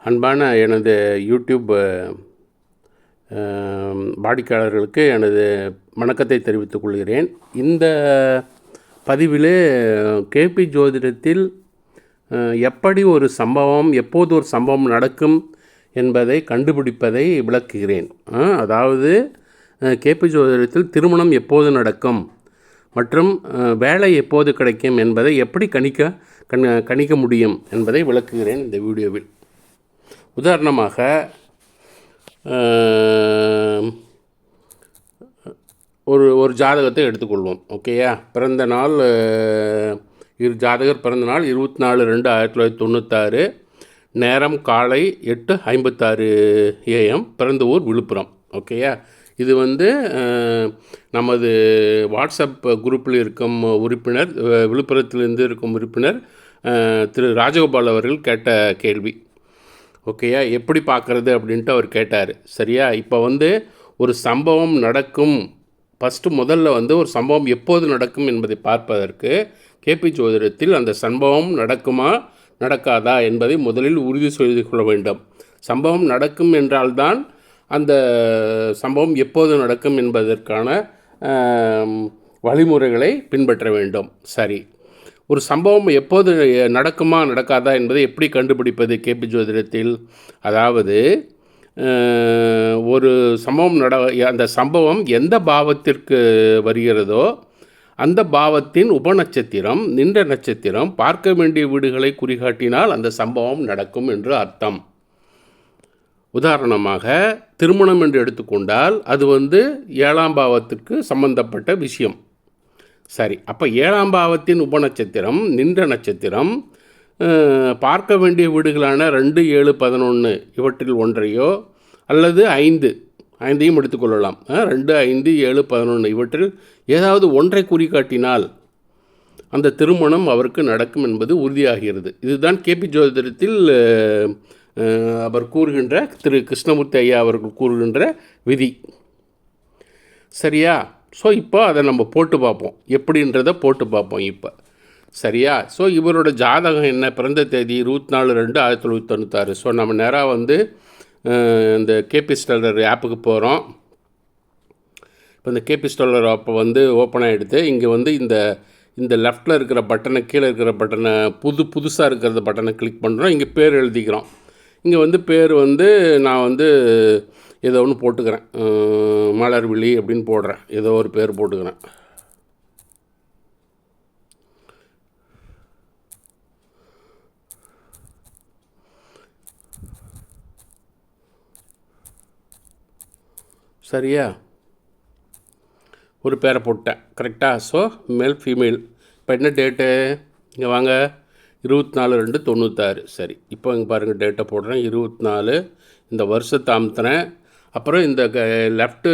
அன்பான எனது யூடியூப் வாடிக்கையாளர்களுக்கு எனது வணக்கத்தை தெரிவித்துக் கொள்கிறேன். இந்த பதிவிலே கேபி ஜோதிடத்தில் எப்படி ஒரு சம்பவம், எப்போது ஒரு சம்பவம் நடக்கும் என்பதை கண்டுபிடிப்பதை விளக்குகிறேன். அதாவது கேபி ஜோதிடத்தில் திருமணம் எப்போது நடக்கும் மற்றும் வேலை எப்போது கிடைக்கும் என்பதை எப்படி கணிக்க முடியும் என்பதை விளக்குகிறேன் இந்த வீடியோவில். உதாரணமாக ஒரு ஜாதகத்தை எடுத்துக்கொள்வோம். ஓகேயா? பிறந்த நாள் ஜாதகர் பிறந்த நாள் 24/2/1996, நேரம் காலை 8:56 AM, பிறந்த ஊர் விழுப்புரம். ஓகேயா? இது நமது வாட்ஸ்அப் குரூப்பில் இருக்கும் உறுப்பினர், விழுப்புரத்திலிருந்து இருக்கும் உறுப்பினர் திரு ராஜகோபால் அவர்கள் கேட்ட கேள்வி. ஓகேயா? எப்படி பார்க்குறது அப்படின்ட்டு அவர் கேட்டார். சரியா? இப்போ ஒரு சம்பவம் நடக்கும், முதல்ல ஒரு சம்பவம் எப்போது நடக்கும் என்பதை பார்ப்பதற்கு கேபி ஜோதிடத்தில் அந்த சம்பவம் நடக்குமா நடக்காதா என்பதை முதலில் உறுதி செய்து கொள்ள வேண்டும். சம்பவம் நடக்கும் என்றால்தான் அந்த சம்பவம் எப்போது நடக்கும் என்பதற்கான வழிமுறைகளை பின்பற்ற வேண்டும். சரி, ஒரு சம்பவம் எப்போது நடக்குமா நடக்காதா என்பதை எப்படி கண்டுபிடிப்பது கேபி ஜோதிடத்தில்? அதாவது ஒரு சம்பவம் அந்த சம்பவம் எந்த பாவத்திற்கு வருகிறதோ அந்த பாவத்தின் உபநட்சத்திரம், நின்ற நட்சத்திரம், பார்க்க வேண்டிய வீடுகளை குறிகாட்டினால் அந்த சம்பவம் நடக்கும் என்று அர்த்தம். உதாரணமாக திருமணம் என்று எடுத்துக்கொண்டால் அது 7ஆம் பாவத்திற்கு சம்பந்தப்பட்ட விஷயம். சரி, அப்போ 7ஆம் பாவத்தின் உபநட்சத்திரம், நின்ற நட்சத்திரம், பார்க்க வேண்டிய வீடுகளான 2, 7, 11 இவற்றில் ஒன்றையோ அல்லது 5ஐயும் எடுத்துக்கொள்ளலாம். 2, 5, 7, 11 இவற்றில் ஏதாவது ஒன்றை குறிகாட்டினால் அந்த திருமணம் அவருக்கு நடக்கும் என்பது உறுதியாகிறது. இதுதான் கேபி ஜோதிடத்தில் அவர் கூறுகின்ற, திரு கிருஷ்ணமூர்த்தி ஐயா அவர்கள் கூறுகின்ற விதி. சரியா? ஸோ இப்போ அதை நம்ம போட்டு பார்ப்போம், எப்படின்றத போட்டு பார்ப்போம் இப்போ. சரியா? ஸோ இவரோட ஜாதகம் என்ன, பிறந்த தேதி 24/2/1996. ஸோ நம்ம நேராக இந்த கேபி ஸ்டெல்லர் ஆப்புக்கு போகிறோம். இப்போ இந்த கேபி ஸ்டெல்லர் ஆப்பை ஓப்பன் ஆகிடுது. இங்கே இந்த லெஃப்டில் இருக்கிற பட்டனை, கீழே இருக்கிற பட்டனை, புதுசாக இருக்கிற பட்டனை கிளிக் பண்ணுறோம். இங்கே பேர் எழுதிக்கிறோம். இங்கே பேர் நான் ஏதோ ஒன்று போட்டுக்கிறேன், மலர்விழி அப்படின்னு போடுறேன். ஏதோ ஒரு பேர் போட்டுக்கிறேன். சரியா? ஒரு பேரை போட்டேன். கரெக்டாக? So male female. இப்போ என்ன டேட்டு? இங்கே வாங்க, 24/2/96. சரி, இப்போ இங்கே பாருங்கள், டேட்டை போடுறேன் 24. இந்த வருஷத்தை அமுத்துறேன். அப்புறம் இந்த லெஃப்ட்டு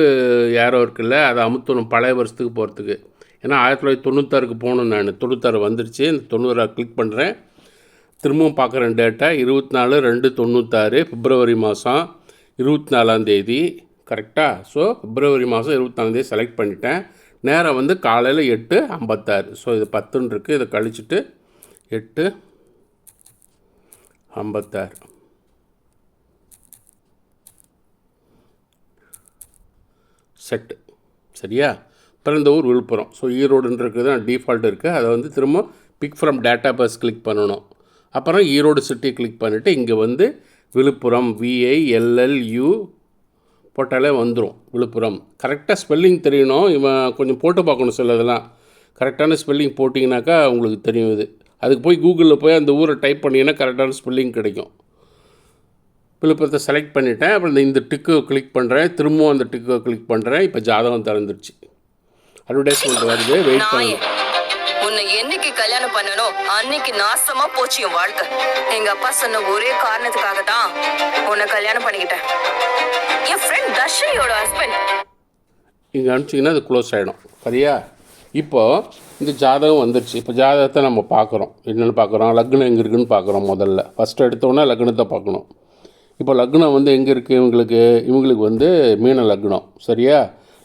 ஏரோ இருக்குல்ல, அதை அமுத்தணும் பழைய வருஷத்துக்கு போகிறதுக்கு. ஏன்னா 1996க்கு போகணும். நான் 96 வந்துருச்சு. இந்த 90 கிளிக் பண்ணுறேன். திரும்பவும் பார்க்குறேன் டேட்டா 24/2/96, பிப்ரவரி மாதம் 24ஆம் தேதி. கரெக்டாக? ஸோ பிப்ரவரி மாதம் 24ஆம் தேதி செலக்ட் பண்ணிட்டேன். நேரம் காலையில் 8:56. ஸோ இது 10ன்னு இருக்குது. இதை கழிச்சுட்டு 8:56 செட்டு. சரியா? பிறந்த ஊர் விழுப்புரம். ஸோ ஈரோடுன்றது தான் டிஃபால்ட் இருக்குது. அதை திரும்ப pick from database click பண்ணணும். அப்புறம் ஈரோடு சிட்டி கிளிக் பண்ணிவிட்டு இங்கே விழுப்புரம், VILLU போட்டாலே வந்துடும் விழுப்புரம். கரெக்டாக ஸ்பெல்லிங் தெரியணும். இவன் கொஞ்சம் போட்டு பார்க்கணும் சிலதெல்லாம். கரெக்டான ஸ்பெல்லிங் போட்டிங்கனாக்கா உங்களுக்கு தெரியும். அதுக்கு போய் கூகுளில் போய் அந்த ஊரை டைப் பண்ணிங்கன்னா கரெக்டான ஸ்பெல்லிங் கிடைக்கும். விழுப்புரத்தை செலக்ட் பண்ணிவிட்டேன். அப்புறம் இந்த டிக்கை கிளிக் பண்ணுறேன். திரும்பவும் அந்த டிக்கை கிளிக் பண்ணுறேன். இப்போ ஜாதகம் திறந்துருச்சு. அட்வர்டைஸ்மெண்ட் வருது, வெயிட் பண்ணுங்க. உன்னை என்னைக்கு கல்யாணம் பண்ணணும் அன்னைக்கு நாசமா போச்சு என் வாழ்க்கை. எங்க அப்பா சொன்ன ஒரே காரணத்துக்காக தான் உன்னை கல்யாணம் பண்ணிக்கிட்டேன். என் ஃப்ரெண்ட் தர்ஷினியோட ஹஸ்பண்ட். இங்கே அனுப்பிச்சிங்கன்னா அது க்ளோஸ் ஆகிடும். சரியா? இப்போது இந்த ஜாதகம் வந்துருச்சு. இப்போ ஜாதகத்தை நம்ம பார்க்குறோம். என்னென்னு பார்க்குறோம்? லக்னம் எங்கே இருக்குதுன்னு பார்க்குறோம். முதல்ல ஃபஸ்ட்டு எடுத்தோன்னே லக்னத்தை பார்க்கணும். இப்போ லக்னம் எங்கே இருக்குது? இவங்களுக்கு மீன லக்னம். சரியா?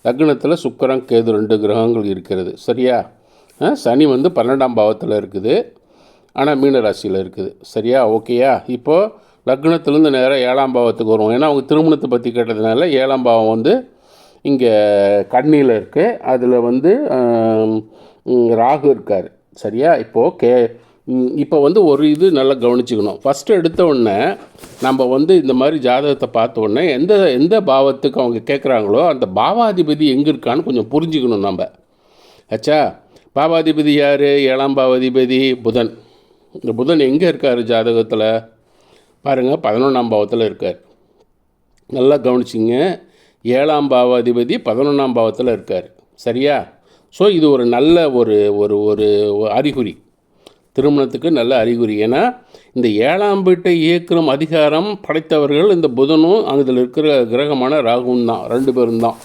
லக்னத்தில் சுக்கிரன், கேது 2 கிரகங்கள் இருக்கிறது. சரியா? சனி 12ஆம் பாவத்தில் இருக்குது. ஆனால் மீன ராசியில் இருக்குது. சரியா? ஓகேயா? இப்போது லக்னத்துலேருந்து நேராக 7ஆம் பாவத்துக்கு வருவோம். ஏன்னா அவங்க திருமணத்தை பற்றி கேட்டதுனால 7ஆம் பாவம் வந்து இங்கே கன்னியில் இருக்குது. அதில் வந்து ராகு இருக்கார். சரியா? இப்போது இப்போ வந்து ஒரு இது நல்லா கவனிச்சுக்கணும். ஃபஸ்ட்டு எடுத்த உடனே நம்ம வந்து இந்த மாதிரி ஜாதகத்தை பார்த்த உடனே எந்த பாவத்துக்கு அவங்க கேட்குறாங்களோ அந்த பாவாதிபதி எங்கே இருக்கான்னு கொஞ்சம் புரிஞ்சுக்கணும் நம்ம. ஆச்சா? பாவாதிபதி யார்? 7ஆம் பாவாதிபதி புதன். இந்த புதன் எங்கே இருக்கார் ஜாதகத்தில்? பாருங்கள், 11ஆம் பாவத்தில் இருக்கார். நல்லா கவனிச்சிங்க. 7ஆம் பாவாதிபதி 11ஆம் பாவத்தில் இருக்கார். சரியா? ஸோ இது ஒரு நல்ல ஒரு ஒரு ஒரு அறிகுறி, திருமணத்துக்கு நல்ல அறிகுறி. ஏன்னா இந்த 7ஆம் வீட்டை இயக்கும் அதிகாரம் படைத்தவர்கள் இந்த புதனும் அதில் இருக்கிற கிரகமான ராகுவும் தான், 2 பேரும் தான்.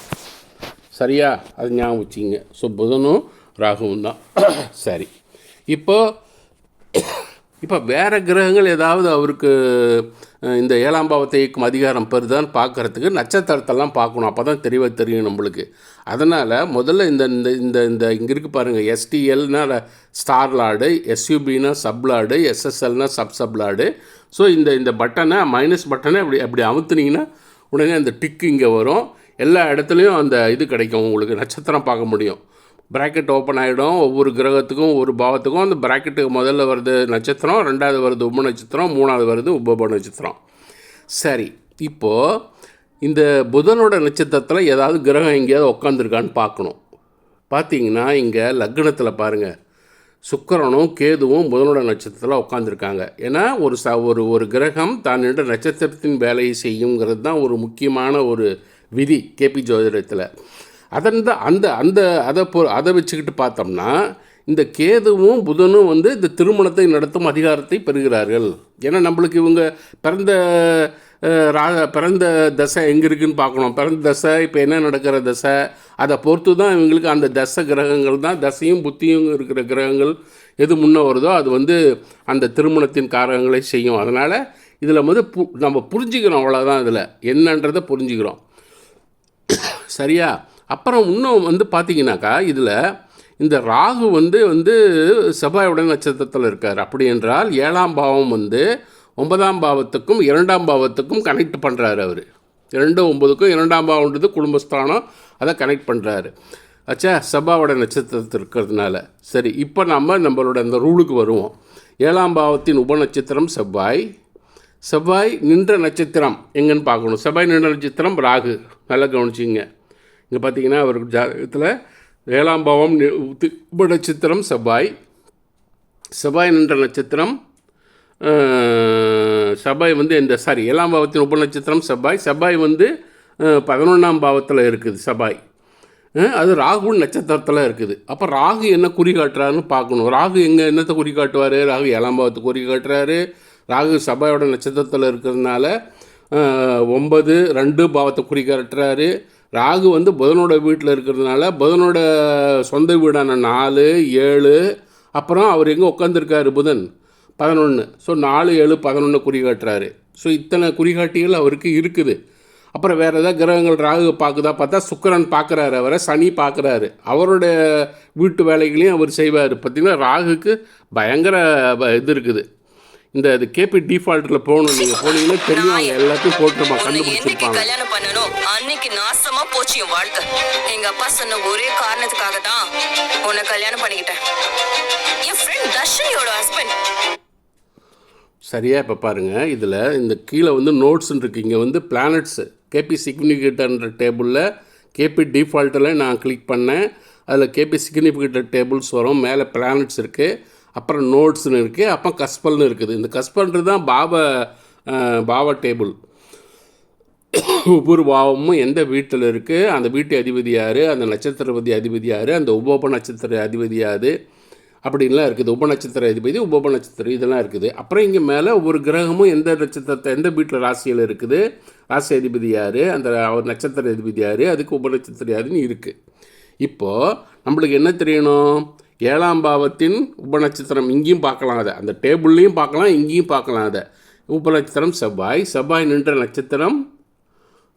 சரியா? அது ஞாபகம் வச்சிங்க. ஸோ புதனும் ராகுவும் தான். சரி, இப்போ வேறு கிரகங்கள் ஏதாவது அவருக்கு இந்த 7ஆம் பாவத்தை இயக்கும் அதிகாரம் பெறுதான்னு பார்க்குறதுக்கு நட்சத்திரத்தெல்லாம் பார்க்கணும். அப்போ தான் தெளிவாக தெரியும் நம்மளுக்கு. அதனால் முதல்ல இந்த இந்த இந்த இங்கே இருக்குது பாருங்கள், STLனா ஸ்டார் லார்டு, SUBனா சப் லார்டு, SSLனா சப் லார்டு. ஸோ இந்த பட்டனை மைனஸ் பட்டனை அப்படி அமுத்துனீங்கன்னா உடனே அந்த டிக்கு இங்கே வரும். எல்லா இடத்துலையும் அந்த இது கிடைக்கும், உங்களுக்கு நட்சத்திரம் பார்க்க முடியும். ப்ராக்கெட் ஓப்பன் ஆகிடும். ஒவ்வொரு கிரகத்துக்கும் ஒரு பாவத்துக்கும் அந்த ப்ராக்கெட்டுக்கு முதல்ல வருது நட்சத்திரம், 2வது வருது உப நட்சத்திரம், 3வது வருது உப நட்சத்திரம். சரி, இப்போது இந்த புதனோட நட்சத்திரத்தில் ஏதாவது கிரகம் எங்கேயாவது உட்காந்துருக்கான்னு பார்க்கணும். பார்த்தீங்கன்னா இங்கே லக்னத்தில் பாருங்கள், சுக்கிரனும் கேதுவும் புதனோட நட்சத்திரத்தில் உட்காந்துருக்காங்க. ஏன்னா ஒரு கிரகம் தான் நின்ற நட்சத்திரத்தின் வேலையை செய்யுங்கிறது தான் ஒரு முக்கியமான ஒரு விதி கேபி ஜோதிடத்தில். அதை வச்சுக்கிட்டு பார்த்தோம்னா இந்த கேதுவும் புதனும் வந்து இந்த திருமணத்தை நடத்தும் அதிகாரத்தை பெறுகிறார்கள். ஏன்னா நம்மளுக்கு இவங்க பிறந்த தசை எங்கே இருக்குதுன்னு பார்க்கணும். பிறந்த தசை இப்போ என்ன நடக்கிற தசை, அதை பொறுத்து தான் இவங்களுக்கு அந்த தசை கிரகங்கள் தான், தசையும் புத்தியும் இருக்கிற கிரகங்கள் எது முன்னே வருதோ அது வந்து அந்த திருமணத்தின் காரகங்களை செய்யும். அதனால் இதில் வந்து நம்ம புரிஞ்சுக்கிறோம், அவ்வளோதான். இதில் என்னன்றதை புரிஞ்சுக்கிறோம். சரியா? அப்புறம் இன்னும் வந்து பார்த்திங்கனாக்கா இதில் இந்த ராகு வந்து செவ்வாயோட நட்சத்திரத்தில் இருக்கார். அப்படி என்றால் 7ஆம் பாவம் வந்து 9ஆம் பாவத்துக்கும் 2ஆம் பாவத்துக்கும் கனெக்ட் பண்ணுறாரு அவர். 2 9க்கும் 2ஆம் பாவம்ன்றது குடும்பஸ்தானம், அதை கனெக்ட் பண்ணுறாரு. ஆச்சா? செவ்வாயோட நட்சத்திரத்தில் இருக்கிறதுனால. சரி, இப்போ நம்மளோட அந்த ரூலுக்கு வருவோம். 7ஆம் பாவத்தின் உப நட்சத்திரம் செவ்வாய் நின்ற நட்சத்திரம் எங்கன்னு பார்க்கணும். செவ்வாய் நின்ற நட்சத்திரம் ராகு. நல்லா கவனிச்சிங்க. இங்கே பார்த்தீங்கன்னா அவருக்கு ஜாதகத்தில் 7ஆம் பாவம் உப நட்சத்திரம் செவ்வாய் நின்ற நட்சத்திரம். செவ்வாய் வந்து 7ஆம் பாவத்தின் உப நட்சத்திரம் செவ்வாய் வந்து 11ஆம் பாவத்தில் இருக்குது. செவ்வாய் அது ராகு நட்சத்திரத்தில் இருக்குது. அப்போ ராகு என்ன குறி காட்டுறாருன்னு பார்க்கணும். ராகு என்னத்தை குறி காட்டுவார்? ராகு 7ஆம் பாவத்தை குறி காட்டுறாரு. ராகு செவ்வாயோட நட்சத்திரத்தில் இருக்கிறதுனால 9 2 பாவத்தை குறி காட்டுறாரு. ராகு வந்து புதனோட வீட்டில் இருக்கிறதுனால புதனோட சொந்த வீடான 4 7, அப்புறம் அவர் எங்கே உட்காந்துருக்காரு புதன் 11. ஸோ 4 7 11 குறிகாட்டுறாரு. ஸோ இத்தனை குறிகாட்டிகள் அவருக்கு இருக்குது. அப்புறம் வேறு ஏதாவது கிரகங்கள் ராகு பார்க்குதா பார்த்தா சுக்கிரன் பார்க்குறாரு, அவரை சனி பார்க்குறாரு. அவரோட வீட்டு வேலைகளையும் அவர் செய்வார். பார்த்திங்கன்னா ராகுக்கு பயங்கர இது இருக்குது. இந்த கேபி டிஃபால்ட்டில் போகணும், நீங்கள் போனீங்கன்னா தெரியும், அவங்க எல்லாத்தையும் போட்டுருப்பான், கண்டுபிடிச்சிருப்பாங்க. கல்யாணம் பண்ணணும் அன்னைக்கு நாசமா போச்சு என் வாழ்க்கை. எங்க அப்பா சொன்ன ஒரே காரணத்துக்காக தான் உன்னை கல்யாணம் பண்ணிக்கிட்டேன். என் ஃப்ரெண்ட் தர்ஷினியோட ஹஸ்பண்ட். சரியா? இப்போ பாருங்கள், இதில் இந்த கீழே வந்து நோட்ஸ்ன்னு இருக்குது. இங்கே வந்து பிளானட்ஸு கேபி சிக்னிஃபிகேட்டர்ன்ற டேபிளில் கேபி டிஃபால்ட்டில் நான் கிளிக் பண்ணேன். அதில் கேபி சிக்னிஃபிகேட்டர் டேபிள்ஸ் வரும். மேலே பிளானட்ஸ் இருக்குது, அப்புறம் நோட்ஸ்னு இருக்குது, அப்புறம் கஸ்பல்னு இருக்குது. இந்த கஸ்பல்ன்றது தான் பாவ டேபிள். ஒவ்வொரு பாவமும் எந்த வீட்டில் இருக்குது, அந்த வீட்டு அதிபதி யார், அந்த நட்சத்திரபதி அதிபதி யார், அந்த உப நட்சத்திர அதிபதி யார், அப்படின்லாம் இருக்குது. உப நட்சத்திர அதிபதி, உப நட்சத்திரம், இதெல்லாம் இருக்குது. அப்புறம் இங்கே மேலே ஒவ்வொரு கிரகமும் எந்த நட்சத்திரத்தை எந்த வீட்டில் ராசியில் இருக்குது, ராசி அதிபதி யார், அந்த அவர் நட்சத்திர அதிபதி யார், அதுக்கு உப நட்சத்திர யாருன்னு இருக்குது. இப்போது நம்மளுக்கு என்ன தெரியணும்? 7ஆம் பாவத்தின் உப நட்சத்திரம் இங்கேயும் பார்க்கலாம், அதை அந்த டேபிள்லேயும் பார்க்கலாம், இங்கேயும் பார்க்கலாம். அதை உப நட்சத்திரம் செவ்வாய் நின்ற நட்சத்திரம்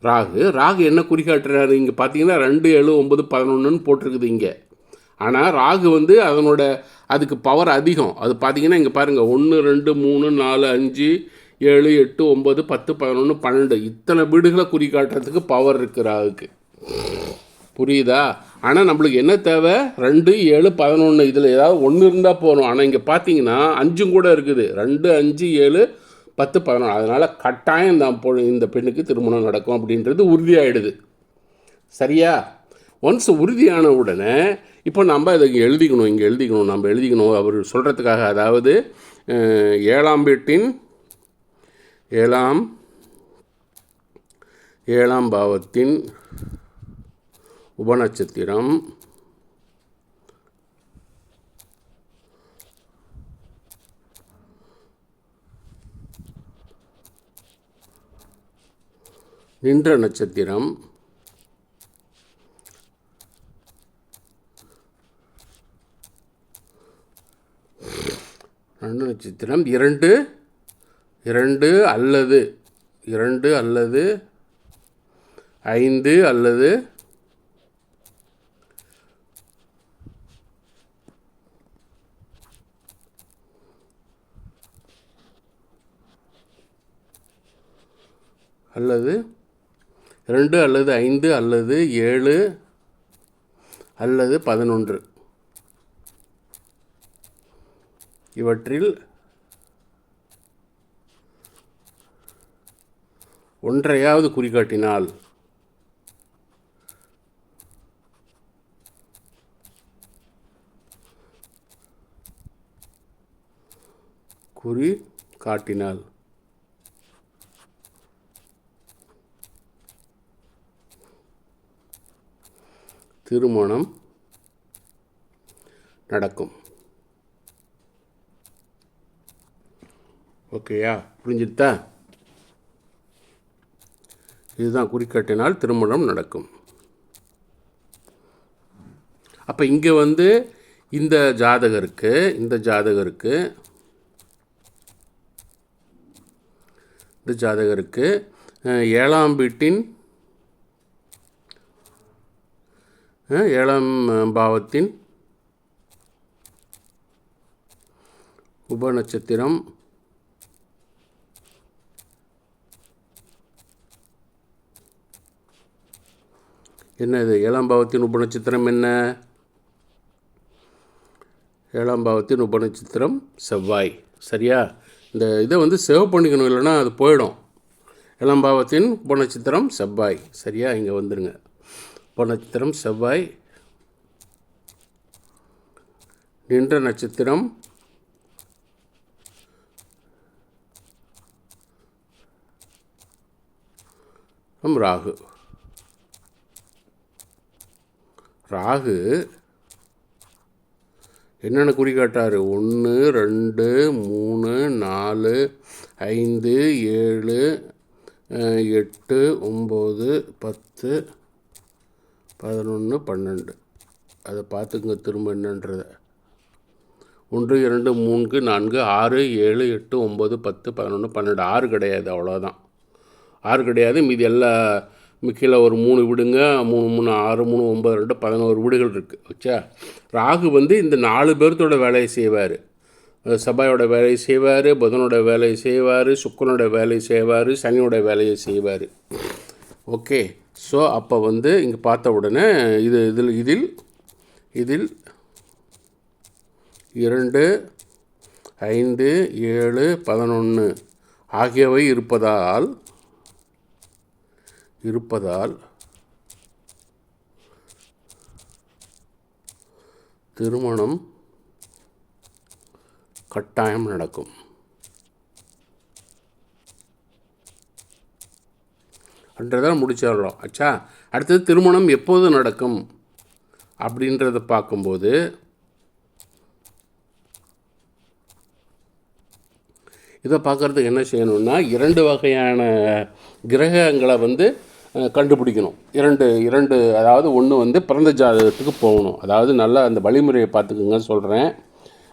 ராகு என்ன குறிகாட்டுறாரு? இங்கே பார்த்தீங்கன்னா 2 7 9 11ன்னு போட்டிருக்குது இங்கே. ஆனால் ராகு வந்து அதுக்கு பவர் அதிகம். அது பார்த்தீங்கன்னா இங்கே பாருங்கள், 1 2 3 4 5 7 8 9 10 11 12 இத்தனை வீடுகளை குறிக்காட்டுறதுக்கு பவர் இருக்குது ராகுக்கு. புரியுதா? ஆனால் நம்மளுக்கு என்ன தேவை? 2 7 11 இதில் ஏதாவது ஒன்று இருந்தால் போகணும். ஆனால் இங்கே பார்த்தீங்கன்னா 5 கூட இருக்குது. 2 5 7 10 11. அதனால் கட்டாயம் இந்த பெண்ணுக்கு திருமணம் நடக்கும் அப்படின்றது உறுதியாகிடுது. சரியா? ஒன்ஸ் உறுதியான உடனே இப்போ நம்ம இதை இங்கே எழுதிக்கணும் அவர் சொல்கிறதுக்காக. அதாவது 7ஆம் வீட்டின் 7ஆம் பாவத்தின் உபநட்சத்திரம் நின்ற நட்சத்திரம் நட்சத்திரம் 2 அல்லது 5 அல்லது 2 அல்லது 5 அல்லது 7 அல்லது 11 இவற்றில் ஒன்றையாவது குறிகாட்டினால் திருமணம் நடக்கும். ஓகேயா? புரிஞ்சுட்டா? இதுதான் குறிக்காட்டினால் திருமணம் நடக்கும். அப்போ இங்கே இந்த ஜாதகருக்கு 7ஆம் வீட்டின் 7ஆம் பாவத்தின் உபநட்சத்திரம் என்னது? 7ஆம் பாவத்தின் உபநட்சத்திரம் என்ன? 7ஆம் பாவத்தின் உபநட்சத்திரம் செவ்வாய். சரியா? இந்த இதை சேவ் பண்ணிக்கணும், இல்லைன்னா அது போயிடும். 7ஆம் பாவத்தின் உபநட்சத்திரம் செவ்வாய். சரியா? இங்கே வந்துடுங்க. உபநட்சத்திரம் செவ்வாய். நின்ற நட்சத்திரம் ராகு. ராகு என்னென்ன குறிக்காட்டார்? 1 2 3 4 5 7 8 9 10 11 12. அதை பார்த்துக்குங்க திரும்ப என்னன்றத. 1 2 3 4 6 7 8 9 10 11 12. 6 கிடையாது, அவ்வளோதான். 6 கிடையாது. மீதி எல்லா கீழே ஒரு 3 விடுங்க. 3 3 6 3 9 2 11 வீடுகள் இருக்குது. வச்சா ராகு இந்த 4 பேர்த்தோட வேலையை செய்வார். செவ்வாயோட வேலையை செய்வார், புதனோட வேலையை செய்வார், சுக்கிரனோட வேலையை செய்வார், சனியோட வேலையை செய்வார். ஓகே. ஸோ அப்போ இங்கே பார்த்த உடனே இதில் 2 5 7 11 ஆகியவை இருப்பதால் திருமணம் கட்டாயம் நடக்கும். அன்றதான் முடிச்சிடறோம். ஆச்சா? அடுத்தது திருமணம் எப்போது நடக்கும் அப்படின்றத பார்க்கும்போது இதை பார்க்குறதுக்கு என்ன செய்யணும்னா 2 வகையான கிரகங்களை கண்டுபிடிக்கணும். 2 அதாவது ஒன்று பிறந்த ஜாதகத்துக்கு போகணும். அதாவது நல்லா அந்த வழிமுறையை பார்த்துக்குங்க சொல்கிறேன்.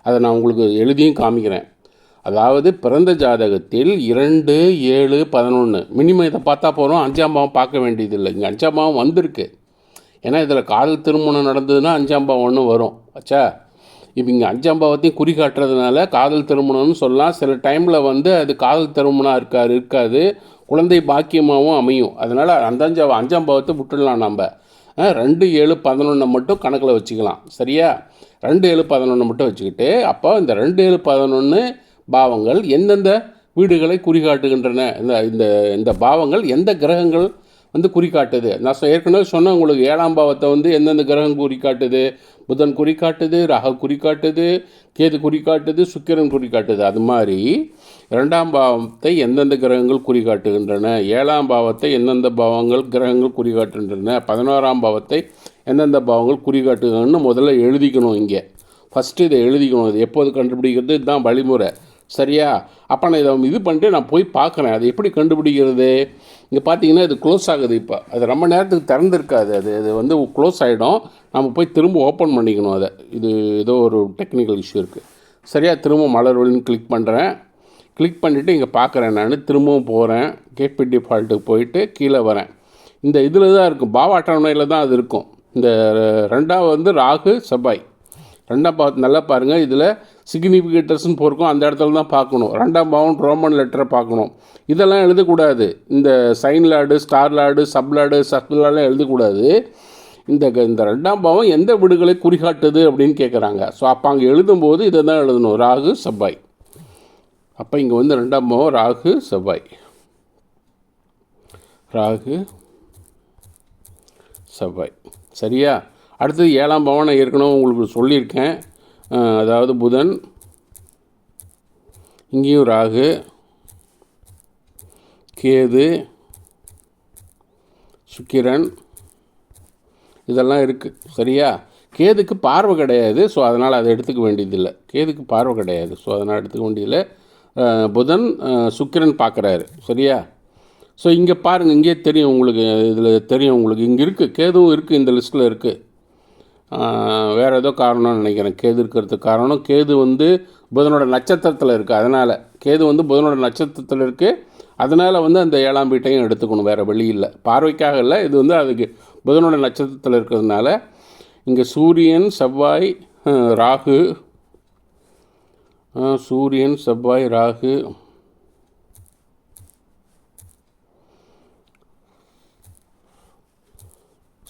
அதை நான் உங்களுக்கு எழுதியும் காமிக்கிறேன். அதாவது பிறந்த ஜாதகத்தில் 2 7 11 மினிமம் இதை பார்த்தா போகிறோம். 5ஆம் பாவம் பார்க்க வேண்டியதில்லை. இங்கே 5ஆம் பாவம் வந்திருக்கு. ஏன்னா இதில் காதல் திருமணம் நடந்ததுன்னா 5ஆம் பாவம் ஒன்று வரும். ஆச்சா? இப்போ இங்கே 5ஆம் பாவத்தையும் குறி காட்டுறதுனால காதல் திருமணம்னு சொல்லலாம். சில டைமில் வந்து அது காதல் திருமணம் இருக்காது, குழந்தை பாக்கியமாகவும் அமையும். அதனால் அந்த 5ஆம் பாவத்தை விட்டுடலாம் நம்ம. 2, 7, 11 மட்டும் கணக்கில் வச்சுக்கலாம். சரியா? 2, 7, 11 மட்டும் வச்சுக்கிட்டு, அப்போ இந்த 2, 7, 11 பாவங்கள் எந்தெந்த வீடுகளை குறிகாட்டுகின்றன, இந்த இந்த இந்த பாவங்கள் எந்த கிரகங்கள் வந்து குறிக்காட்டுது. நான் ஏற்கனவே சொன்னேன் உங்களுக்கு, 7ஆம் பாவத்தை வந்து எந்தெந்த கிரகம் குறிக்காட்டுது. புதன் குறிக்காட்டுது, ராகு குறிக்காட்டுது, கேது குறிக்காட்டுது, சுக்கிரன் குறிக்காட்டுது. அது மாதிரி 2ஆம் பாவத்தை எந்தெந்த கிரகங்கள் குறிக்காட்டுகின்றன, 7ஆம் பாவத்தை எந்தெந்த பாவங்கள் கிரகங்கள் குறிகாட்டுகின்றன, 11ஆம் பாவத்தை எந்தெந்த பாவங்கள் குறிகாட்டுகன்னு முதல்ல எழுதிக்கணும். இங்கே ஃபஸ்ட்டு இதை எழுதிக்கணும். இது எப்போது கண்டுபிடிக்கிறது, இதுதான் வழிமுறை. சரியா? அப்போ நான் இதை இது பண்ணிட்டு நான் போய் பார்க்குறேன் அது எப்படி கண்டுபிடிக்கிறது. இங்கே பார்த்தீங்கன்னா இது க்ளோஸ் ஆகுது. இப்போ அது ரொம்ப நேரத்துக்கு திறந்துருக்காது. அது வந்து க்ளோஸ் ஆகிடும். நம்ம போய் திரும்ப ஓப்பன் பண்ணிக்கணும் அதை. இது ஏதோ ஒரு டெக்னிக்கல் இஷ்யூ இருக்குது. சரியா? திரும்ப மலர்வழின்னு கிளிக் பண்ணுறேன். கிளிக் பண்ணிவிட்டு இங்கே பார்க்குறேன். நான் திரும்பவும் போகிறேன். கேபி டிஃபால்ட்டுக்கு போயிட்டு கீழே வரேன். இந்த இதில் தான் இருக்கும், பாவ அட்டவணையில் தான் அது இருக்கும். இந்த 2ஆவது வந்து ராகு செவ்வாய். 2ஆம் பாவத்தை நல்லா பாருங்கள். இதில் சிக்னிஃபிகேட்டர்ஸ்னு போயிருக்கோம், அந்த இடத்துல தான் பார்க்கணும். 2ஆம் பாவம் ரோமன் லெட்டரை பார்க்கணும். இதெல்லாம் எழுதக்கூடாது. இந்த sign lord, star lord, sub lord, சப்லார்லாம் எழுதக்கூடாது. இந்த 2ஆம் பாவம் எந்த வீடுகளை குறிகாட்டுது அப்படின்னு கேட்குறாங்க. ஸோ அப்போ அங்கே எழுதும்போது இதை தான் எழுதணும், ராகு செவ்வாய். அப்போ இங்கே வந்து 2ஆம் பாவம் ராகு செவ்வாய், ராகு செவ்வாய். சரியா? அடுத்தது 7ஆம் பாவம் நான் ஏற்கனவே உங்களுக்கு சொல்லியிருக்கேன். அதாவது புதன், இங்கேயும் ராகு, கேது, சுக்கிரன், இதெல்லாம் இருக்குது. சரியா? கேதுக்கு பார்வை கிடையாது, ஸோ அதனால் அதை எடுத்துக்க வேண்டியதில்லை. கேதுக்கு பார்வை கிடையாது, ஸோ அதனால் எடுத்துக்க வேண்டியதில்லை. புதன் சுக்கிரன் பார்க்குறாரு. சரியா? ஸோ இங்கே பாருங்கள், இங்கே தெரியும் உங்களுக்கு, இதில் தெரியும் உங்களுக்கு, இங்கே இருக்குது, கேதுவும் இருக்குது, இந்த லிஸ்ட்டில் இருக்குது. வேறு ஏதோ காரணம்னு நினைக்கிறேன். கேது இருக்கிறதுக்கு காரணம், கேது வந்து புதனோட நட்சத்திரத்தில் இருக்குது. அதனால் கேது வந்து புதனோட நட்சத்திரத்தில் இருக்குது. அதனால் வந்து அந்த 7ஆம் வீட்டையும் எடுத்துக்கணும், வேறு வழி இல்லை. பார்வைக்காக இல்லை, இது வந்து அதுக்கு புதனோட நட்சத்திரத்தில் இருக்கிறதுனால. இங்கே சூரியன், செவ்வாய், ராகு, சூரியன், செவ்வாய், ராகு,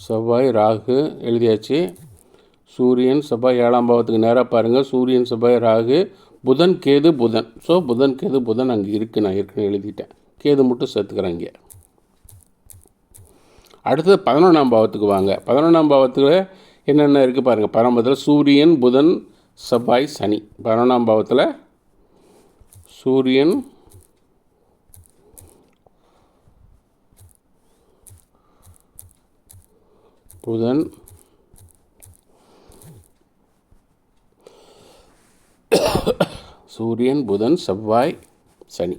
செவ்வாய், ராகு எழுதியாச்சு. சூரியன், செவ்வாய் 7ஆம் பாவத்துக்கு நேராக பாருங்கள். சூரியன், செவ்வாய், ராகு, புதன், கேது, புதன். ஸோ புதன், கேது, புதன் அங்கே இருக்குது. நான் ஏற்கனவே எழுதிட்டேன். கேது மட்டும் சேர்த்துக்கிறேன் இங்கே. அடுத்தது 11ஆம் பாவத்துக்கு வாங்க. 11ஆம் பாவத்தில் என்னென்ன இருக்குது பாருங்கள். பரம்பத்தில் சூரியன், புதன், செவ்வாய், சனி. 11ஆம் பாவத்தில் சூரியன், புதன், சூரியன், புதன், செவ்வாய், சனி.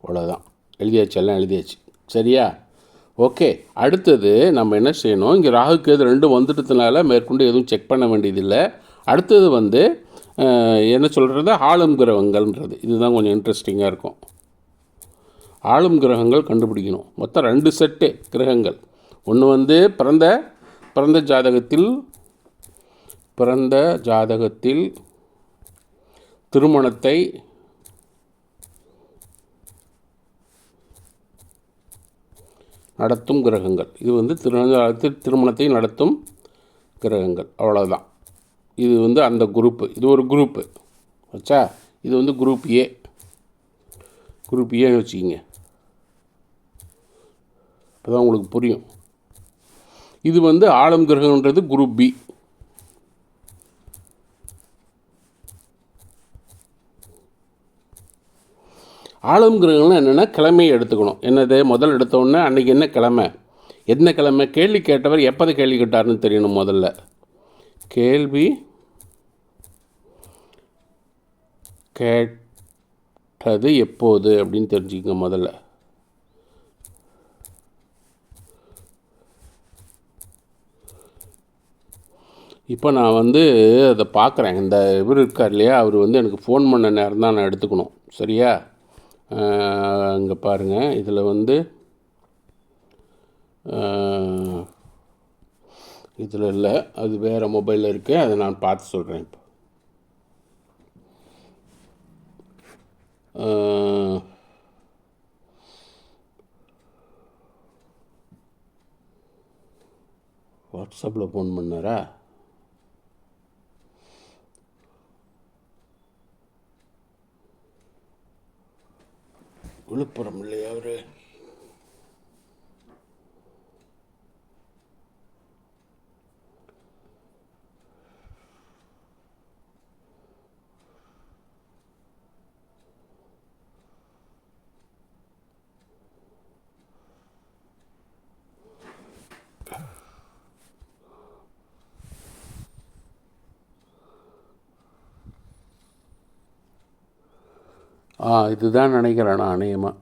அவ்வளோதான், எழுதியாச்சு, எல்லாம் எழுதியாச்சு. சரியா? ஓகே. அடுத்தது நம்ம என்ன செய்யணும், இங்கே ராகு கேது 2 வந்துட்டதுனால மேற்கொண்டு எதுவும் செக் பண்ண வேண்டியதில்லை. அடுத்தது வந்து என்ன சொல்கிறது, ஆளும் கிரகங்கள்ன்றது. இதுதான் கொஞ்சம் இன்ட்ரெஸ்டிங்காக இருக்கும். ஆளும் கிரகங்கள் கண்டுபிடிக்கணும். மொத்தம் 2 செட்டு கிரகங்கள். ஒன்று வந்து பிறந்த ஜாதகத்தில் திருமணத்தை நடத்தும் கிரகங்கள். இது வந்து திருமணத்தை நடத்தும் கிரகங்கள். அவ்வளோதான். இது வந்து அந்த குரூப்பு. இது ஒரு குரூப்பு வச்சா, இது வந்து குரூப் ஏ. குரூப் ஏன்னு வச்சுக்கிங்க, அப்போ தான் உங்களுக்கு புரியும். இது வந்து ஆளும் கிரகன்றது குரூப் பி. ஆளும் கிரகம்னு என்னென்னா கிழமையை எடுத்துக்கணும். என்னது, முதல் எடுத்தோடனே அன்றைக்கி என்ன கிழமை, கேள்வி கேட்டவர் எப்போது கேள்வி கேட்டார்னு தெரியணும். முதல்ல கேள்வி கேட்டது எப்போது அப்படின்னு தெரிஞ்சுக்கங்க முதல்ல. இப்போ நான் வந்து அதை பார்க்குறேன். இந்த இவர் இருக்கார் இல்லையா, அவர் வந்து எனக்கு ஃபோன் பண்ண நேரம் தான் நான் எடுத்துக்கணும். சரியா? இங்கே பாருங்கள், இதில் வந்து இதில் இல்லை, அது வேறு மொபைலில் இருக்குது, அதை நான் பார்த்து சொல்கிறேன். இப்போ வாட்ஸ்அப்பில் ஃபோன் பண்ணாரா? விழுப்புரம் இல்லையா அவரு? இதுதான் நினைக்கிறேன் நான் அநேகமாக.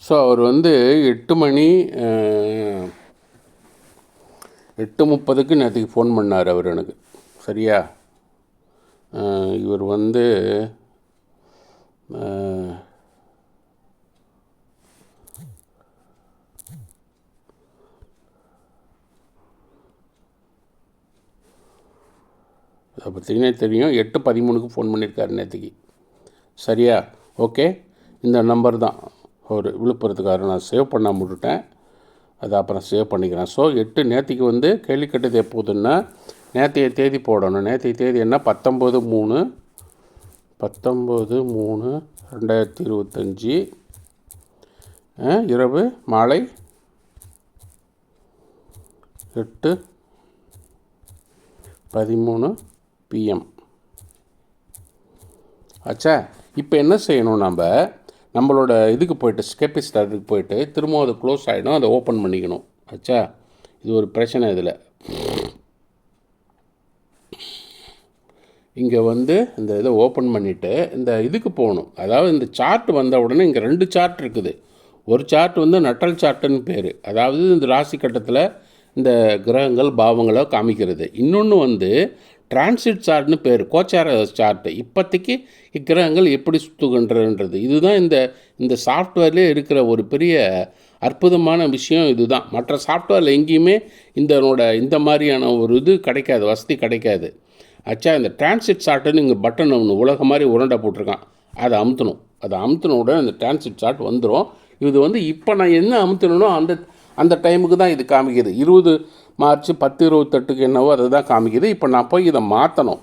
ஸோ அவர் 8:30 நேற்றுக்கு ஃபோன் பண்ணார் அவர் எனக்கு. சரியா? இவர் அதை பார்த்திங்கன்னா தெரியும், 8:13 ஃபோன் பண்ணியிருக்காரு நேற்றுக்கு. சரியா? ஓகே, இந்த நம்பர் தான் ஒரு விழுப்புரத்துக்காரர். நான் சேவ் பண்ணாமல் விட்டுட்டேன், அதை அப்புறம் சேவ் பண்ணிக்கிறேன். ஸோ நேற்றுக்கு கேள்வி கேட்டது எப்போதுன்னா நேற்றைய தேதி போடணும். நேற்றைய தேதி என்ன? 19/3/2025 இரவு மாலை 8:13 PM. ஆச்சா? இப்போ என்ன செய்யணும்? நம்மளோட இதுக்கு போய்ட்டு ஸ்கேபி ஸ்டார்ட்டுக்கு போய்ட்டு திரும்ப அது க்ளோஸ் ஆகிடும், அதை ஓப்பன் பண்ணிக்கணும். ஆச்சா? இது ஒரு பிரச்சனை. இதில் இங்கே இந்த இதை ஓப்பன் பண்ணிவிட்டு இந்த இதுக்கு போகணும். அதாவது இந்த சார்ட் வந்த உடனே இங்கே 2 சார்ட் இருக்குது. ஒரு சார்ட் நட்டல் சார்ட்டுன்னு பேர், அதாவது இந்த ராசி கட்டத்தில் இந்த கிரகங்கள் பாவங்களை காமிக்கிறது. இன்னொன்று டிரான்சிட் சார்ட்னு பேர், கோச்சார சார்ட்டு. இப்போதைக்கு இக்கிரகங்கள் எப்படி சுற்றுகின்றன்றது. இதுதான் இந்த சாஃப்ட்வேர்லேயே இருக்கிற ஒரு பெரிய அற்புதமான விஷயம். இதுதான் மற்ற சாஃப்ட்வேரில் எங்கேயுமே இந்த மாதிரியான ஒரு இது கிடைக்காது, வசதி கிடைக்காது. ஆச்சா? இந்த டிரான்சிட் சார்ட்டுன்னு இங்கே பட்டன் ஒன்று உலக மாதிரி உருண்டை போட்டிருக்கான், அதை அமுத்தணும். அதை அமுத்தின உடனே அந்த டிரான்சிட் சார்ட் வந்துடும். இது இப்போ நான் என்ன அமுத்தணும்னோ அந்த டைமுக்கு தான் இது காமிக்குது. 20 மார்ச் 10:28 என்னவோ அதை தான் காமிக்குது. இப்போ நான் போய் இதை மாற்றணும்.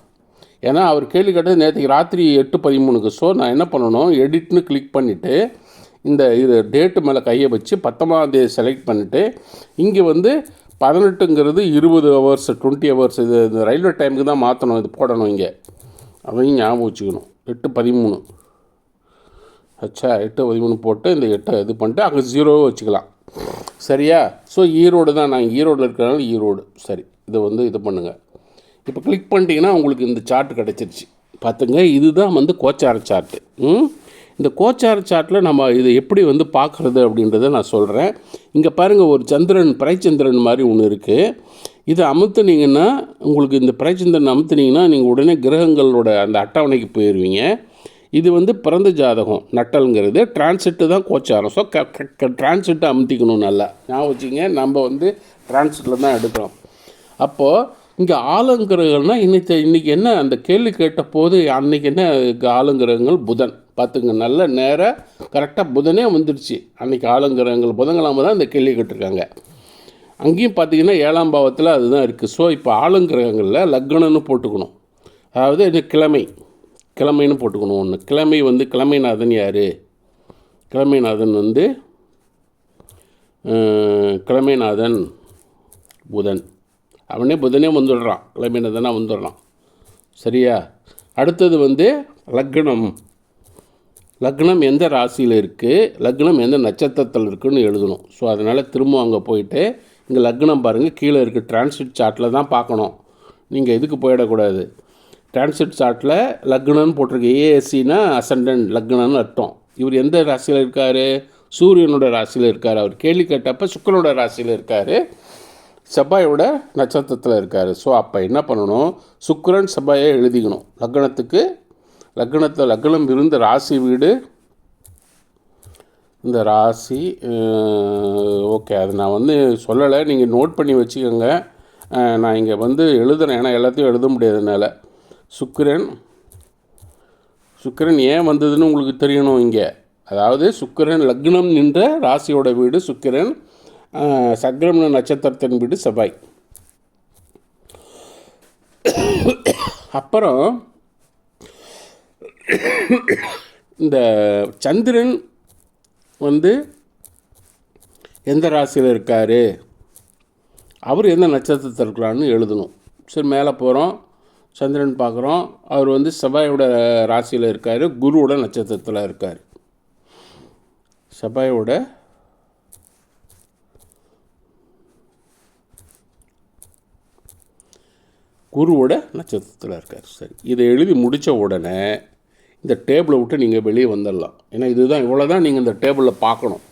ஏன்னா அவர் கேள்வி கேட்டது நேற்றுக்கு ராத்திரி 8:13. ஸோ நான் என்ன பண்ணணும்? எடிட்னு கிளிக் பண்ணிவிட்டு இது டேட்டு மேலே கையை வச்சு 19ஆம் தேதி செலக்ட் பண்ணிவிட்டு இங்கே 18ங்கிறது 20 ஹவர்ஸ் 20 ஹவர்ஸ் இது இந்த ரயில்வே டைமுக்கு தான் மாற்றணும். இது போடணும் இங்கே, அதையும் ஞாபகம் வச்சுக்கணும். 8:13 ஆச்சா? 8:13 போட்டு இந்த 8 இது பண்ணிட்டு அங்கே 0 வச்சுக்கலாம். சரியா? ஸோ ஈரோடு தான், நான் ஈரோடில் இருக்கிறனால ஈரோடு. சரி, இதை இது பண்ணுங்கள். இப்போ கிளிக் பண்ணிட்டீங்கன்னா உங்களுக்கு இந்த சார்ட் கிடச்சிருச்சு. பார்த்துங்க, இதுதான் கோச்சார சார்ட்டு. இந்த கோச்சார சார்ட்டில் நம்ம இதை எப்படி பார்க்குறது அப்படின்றத நான் சொல்கிறேன். இங்கே பாருங்கள், ஒரு சந்திரன், பிறைச்சந்திரன் மாதிரி ஒன்று இருக்குது. இதை அமுத்துனீங்கன்னா உங்களுக்கு இந்த பிறைச்சந்திரன் அமுத்துனீங்கன்னா நீங்கள் உடனே கிரகங்களோட அந்த அட்டவணைக்கு போயிடுவீங்க. இது பிறந்த ஜாதகம் நட்டல்ங்கிறது. டிரான்சிட்டு தான் கோச்சாரம். ஸோ டிரான்சிட்டை அமுத்திக்கணும் நல்லா ஞாபகம் வச்சுங்க. நம்ம டிரான்சிட்டில் தான் எடுக்கிறோம். அப்போது இங்கே ஆலங்கிரகங்கள்னால் இன்றைக்கி என்ன அந்த கேள்வி கேட்ட போது அன்றைக்கி என்ன ஆலங்கிரகங்கள்? புதன். பார்த்துங்க, நல்ல நேராக கரெக்டாக புதனே வந்துடுச்சு. அன்றைக்கி ஆலங்கிரகங்கள் புதன்கிழமை தான் இந்த கேள்வி கேட்டிருக்காங்க. அங்கேயும் பார்த்திங்கன்னா 7ஆம் பாவத்தில் அதுதான் இருக்குது. ஸோ இப்போ ஆலங்கிரகங்களில் லக்னன்னு போட்டுக்கணும். அதாவது இது கிழமைன்னு போட்டுக்கணும். ஒன்று கிழமை கிழமைநாதன் யார்? கிழமைநாதன் கிழமைநாதன் புதன். அவனே புதனே வந்துடுறான், கிழமைநாதனாக வந்துடுறான். சரியா? அடுத்தது லக்னம் எந்த ராசியில் இருக்குது, லக்னம் எந்த நட்சத்திரத்தில் இருக்குதுன்னு எழுதணும். ஸோ அதனால் திரும்ப அங்கே போயிட்டு இங்கே லக்னம் பாருங்கள், கீழே இருக்குது. டிரான்சிட் சார்ட்டில் தான் பார்க்கணும், நீங்கள் இதுக்கு போயிடக்கூடாது. டிரான்சிட் சார்ட்டில் லக்னன்னு போட்டிருக்கு. ஏஎஸ்சின்னா அசண்டன்ட், லக்னன்னு அர்த்தம். இவர் எந்த ராசியில் இருக்கார்? சூரியனோட ராசியில் இருக்கார். அவர் கேள்வி கேட்டப்போ சுக்கிரனோட ராசியில் இருக்கார், செவ்வாயோட நட்சத்திரத்தில் இருக்கார். ஸோ அப்போ என்ன பண்ணணும்? சுக்கிரன் செவ்வாயை எழுதிக்கணும். லக்னம் இருந்த ராசி வீடு, இந்த ராசி ஓகே, அது நான் வந்து சொல்லலை, நீங்கள் நோட் பண்ணி வச்சுக்கோங்க. நான் இங்கே வந்து எழுதுறேன், ஏன்னா எல்லாத்தையும் எழுத முடியாததுனால. சுக்கிரன் ஏன் வந்ததுன்னு உங்களுக்கு தெரியணும் இங்கே. அதாவது சுக்கிரன் லக்னம் நின்ற ராசியோட வீடு சுக்கிரன், சக்ரம நட்சத்திரத்தின் வீடு செவ்வாய். அப்புறம் இந்த சந்திரன் வந்து எந்த ராசியில் இருக்கார், அவர் எந்த நட்சத்திரத்தில் இருக்கிறான்னு எழுதணும். சரி, மேலே போகிறோம், சந்திரன் பார்க்குறோம். அவர் வந்து செவ்வாயோட ராசியில் இருக்கார், குருவோட நட்சத்திரத்தில் இருக்கார். செவ்வாயோட குருவோட நட்சத்திரத்தில் இருக்கார். சரி, இதை எழுதி முடித்த உடனே இந்த டேபிளை விட்டு நீங்கள் வெளியே வந்துடலாம். ஏன்னா இதுதான், இவ்வளோ தான் நீங்கள் இந்த டேபிளில் பார்க்கணும்.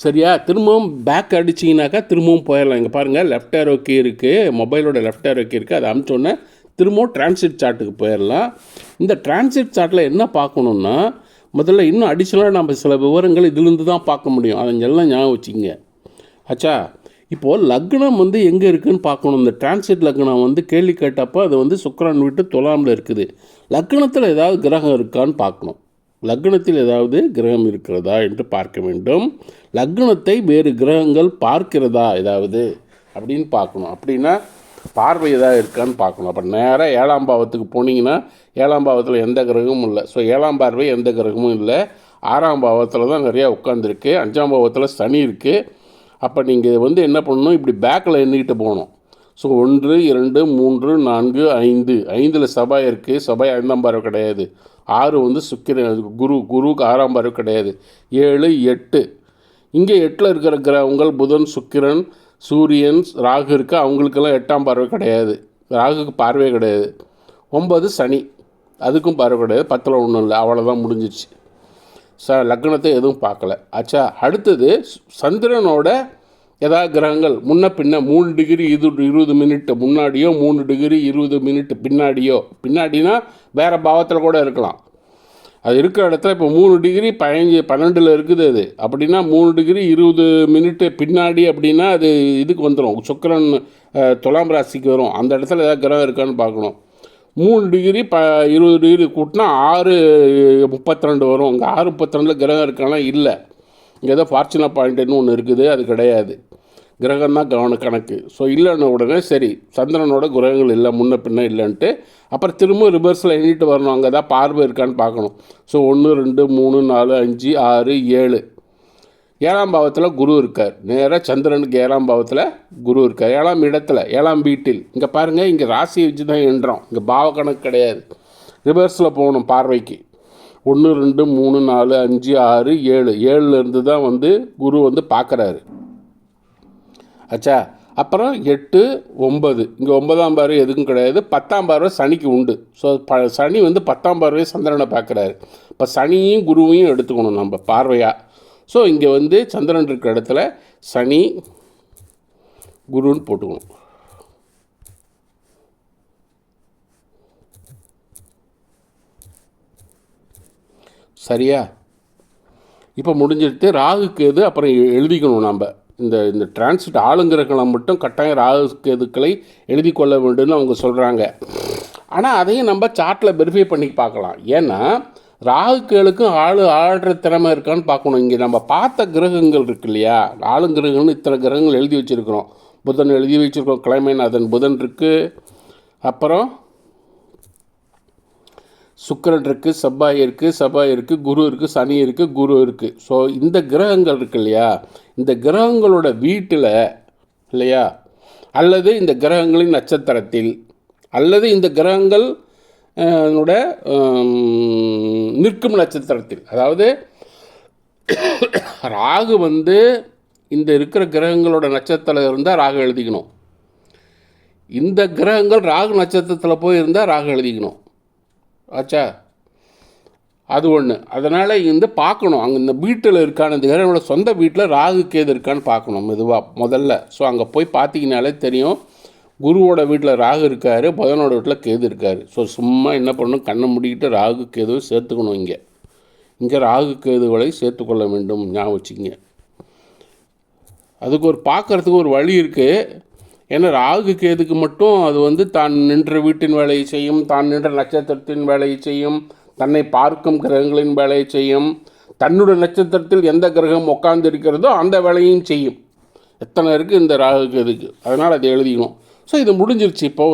சரியா? திரும்பவும் பேக் அடிச்சிங்கனாக்கா திரும்பவும் போயிடலாம். இங்கே பாருங்கள், லெஃப்ட் ஏரோ கீ இருக்குது, மொபைலோட லெஃப்ட் ஏரோ கீ இருக்குது. அதை அமுச்சோன்னே திரும்பவும் டிரான்சிட் சார்ட்டுக்கு போயிடலாம். இந்த டிரான்சிட் சார்ட்டில் என்ன பார்க்கணுன்னா, முதல்ல இன்னும் அடிஷ்னலாக நம்ம சில விவரங்கள் இதிலிருந்து தான் பார்க்க முடியும். அதை எல்லாம் ஞாபகம் வச்சுங்க. ஆச்சா? இப்போது லக்னம் வந்து எங்கே இருக்குதுன்னு பார்க்கணும். இந்த டிரான்சிட் லக்னம் வந்து கேள்வி கேட்டப்போ அது வந்து சுக்கிரன் வீட்டு துலாமில் இருக்குது. லக்னத்தில் ஏதாவது கிரகம் இருக்கான்னு பார்க்கணும். லக்னத்தில் ஏதாவது கிரகம் இருக்கிறதா என்று பார்க்க வேண்டும். லக்னத்தை வேறு கிரகங்கள் பார்க்கிறதா ஏதாவது அப்படின்னு பார்க்கணும். அப்படின்னா பார்வை ஏதாவது இருக்கான்னு பார்க்கணும். அப்போ நேராக 7ஆம் பாவத்துக்கு போனீங்கன்னா 7ஆம் பாவத்தில் எந்த கிரகமும் இல்லை. ஸோ 7ஆம் பார்வை எந்த கிரகமும் இல்லை. 6ஆம் பாவத்தில் தான் நிறையா உட்காந்துருக்கு. 5ஆம் பாவத்தில் சனி இருக்குது. அப்போ நீங்கள் வந்து என்ன பண்ணணும், இப்படி பேக்கில் எண்ணிக்கிட்டு போகணும். ஸோ 1 2 3 4 5, 5ல் செவ்வாய் இருக்குது, செவ்வாய் 5ஆம் பார்வை கிடையாது. 6 வந்து சுக்கிரன், குருவுக்கு 6ஆம் பார்வை கிடையாது. 7 8, இங்கே 8ல் இருக்கிற கிரகங்கள் புதன், சுக்கிரன், சூரியன், ராகு இருக்குது. அவங்களுக்கெல்லாம் 8ஆம் பார்வை கிடையாது, ராகுக்கு பார்வை கிடையாது. 9 சனி, அதுக்கும் பார்வை கிடையாது. 10ல் ஒன்றும் இல்லை, அவ்வளோதான், முடிஞ்சிடுச்சு. லக்னத்தை எதுவும் பார்க்கல. ஆச்சா? அடுத்தது சந்திரனோட ஏதாவது கிரகங்கள் முன்ன பின்ன 3 டிகிரி 20 மினிட் முன்னாடியோ 3 டிகிரி 20 மினிட் பின்னாடினா வேறு பாவத்தில் கூட இருக்கலாம். அது இருக்கிற இடத்துல இப்போ 3 டிகிரி 12 இருக்குது. அது அப்படின்னா 3 டிகிரி 20 மினிட்டு பின்னாடி அப்படின்னா அது இதுக்கு வந்துடும், சுக்கிரன் துலாம் ராசிக்கு வரும். அந்த இடத்துல ஏதாவது கிரகம் இருக்கான்னு பார்க்கணும். 3 டிகிரி 20 டிகிரி கூட்டினா 6:32 வரும். இங்கே 6:32 கிரகம் இருக்கானா? இல்லை. இங்கே ஏதோ ஃபார்ச்சுனா பாயிண்ட்டுன்னு ஒன்று இருக்குது, அது கிடையாது. கிரகம் தான் கணக்கு. ஸோ இல்லைன்னு உடனே சரி, சந்திரனோட கிரகங்கள் இல்லை, முன்ன பின்ன இல்லைன்ட்டு அப்புறம் திரும்ப ரிவர்ஸில் எண்ணிட்டு வரணும். அங்கே தான் பார்வை இருக்கான்னு பார்க்கணும். ஸோ 1 2 3 4 5 6 7, 7ஆம் பாவத்தில் குரு இருக்கார். நேராக சந்திரனுக்கு 7ஆம் பாவத்தில் குரு இருக்கார், 7ஆம் இடத்துல, 7ஆம் வீட்டில். இங்கே பாருங்கள், இங்கே ராசியை வச்சு தான் எண்ணுறோம், இங்கே பாவ கணக்கு கிடையாது. ரிவர்ஸில் போகணும் பார்வைக்கு. 1 2 3 4 5 6 7, 7லேருந்து தான் வந்து குரு வந்து பார்க்குறாரு. ஆச்சா? அப்புறம் 8 9, இங்கே 9ஆம் பார்வை எதுக்கும் கிடையாது. 10ஆம் பார்வை சனிக்கு உண்டு. ஸோ சனி வந்து 10ஆம் பார்வையை சந்திரனை பார்க்குறாரு. இப்போ சனியும் குருவையும் எடுத்துக்கணும் நம்ம பார்வையாக. ஸோ இங்கே வந்து சந்திரன் இருக்கிற இடத்துல சனி குருன்னு போட்டுக்கணும். சரியா? இப்போ முடிஞ்சிட்டு ராகுக்கு எது அப்புறம் எழுதிக்கணும். நம்ம இந்த டிரான்சிட் ஆளுங்கிரகங்களை மட்டும் கட்டாயம் ராகுக்கு எதுக்களை எழுதி கொள்ள வேண்டும்னு அவங்க சொல்கிறாங்க. ஆனால் அதையும் நம்ம சார்ட்டில் வெரிஃபை பண்ணி பார்க்கலாம். ஏன்னா ராகுக்களுக்கும் ஆடுற திறமை இருக்கான்னு பார்க்கணும். இங்கே நம்ம பார்த்த கிரகங்கள் இருக்கு இல்லையா, ஆளுங்கிரகங்கள்னு இத்தனை கிரகங்கள் எழுதி வச்சுருக்கிறோம். புதன் எழுதி வச்சுருக்கோம், கிளைமைநாதன் புதன் இருக்குது. அப்புறம் சுக்கிரன் இருக்குது, செவ்வாய் இருக்குது, குரு இருக்குது, சனி இருக்குது, குரு இருக்குது. ஸோ இந்த கிரகங்கள் இருக்கு இல்லையா, இந்த கிரகங்களோட வீட்டில் இல்லையா, அல்லது இந்த கிரகங்களின் நட்சத்திரத்தில், அல்லது இந்த கிரகங்கள் நிற்கும் நட்சத்திரத்தில். அதாவது ராகு வந்து இந்த இருக்கிற கிரகங்களோட நட்சத்திரம் இருந்தால் ராகு எழுதிக்கணும். இந்த கிரகங்கள் ராகு நட்சத்திரத்தில் போய் இருந்தால் ராகு எழுதிக்கணும். ஆச்சா, அது ஒன்று. அதனால் பார்க்கணும் அங்கே இந்த வீட்டில் இருக்கான்னு, இந்த கிரகங்களோட சொந்த வீட்டில் ராகு கேது இருக்கான்னு பார்க்கணும் மெதுவாக முதல்ல. ஸோ அங்கே போய் பார்த்தீங்கனாலே தெரியும். குருவோட வீட்டில் ராகு இருக்கார், புதனோட வீட்டில் கேது இருக்கார். ஸோ சும்மா என்ன பண்ணணும், கண்ணை முடிக்கிட்டு ராகு கேதுவை சேர்த்துக்கணும். இங்கே ராகு கேதுகளை சேர்த்துக்கொள்ள வேண்டும், ஞாபகம் வச்சுக்கிங்க. அதுக்கு பார்க்குறதுக்கு ஒரு வழி இருக்குது. ஏன்னா ராகு கேதுக்கு மட்டும் அது தான் நின்ற வீட்டின் வேலையை செய்யும், தான் நின்ற நட்சத்திரத்தின் வேலையை செய்யும், தன்னை பார்க்கும் கிரகங்களின் வேலையை செய்யும், தன்னுடைய நட்சத்திரத்தில் எந்த கிரகம் உட்கார்ந்து இருக்கிறதோ அந்த வேலையும் செய்யும். எத்தனை இருக்குது இந்த ராகு கேதுக்கு. அதனால் அதை எழுதிக்கணும். ஸோ இது முடிஞ்சிருச்சு. இப்போ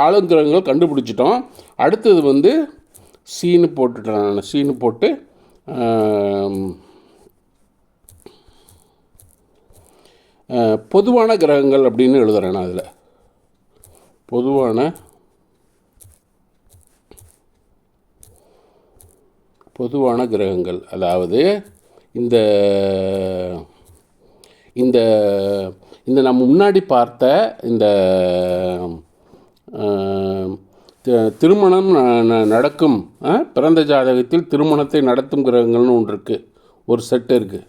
ஆளுங்கிரகங்கள் கண்டுபிடிச்சிட்டோம். அடுத்தது சீனு போட்டுட்டேன் நான். சீனு போட்டு பொதுவான கிரகங்கள் அப்படின்னு எழுதுகிறேன் நான். அதில் பொதுவான கிரகங்கள், அதாவது இந்த இந்த இந்த நம்ம முன்னாடி பார்த்த இந்த திருமணம் நடக்கும் பிறந்த ஜாதகத்தில் திருமணத்தை நடத்தும் கிரகங்கள்னு ஒன்று இருக்குது. ஒரு செட்டு இருக்குது,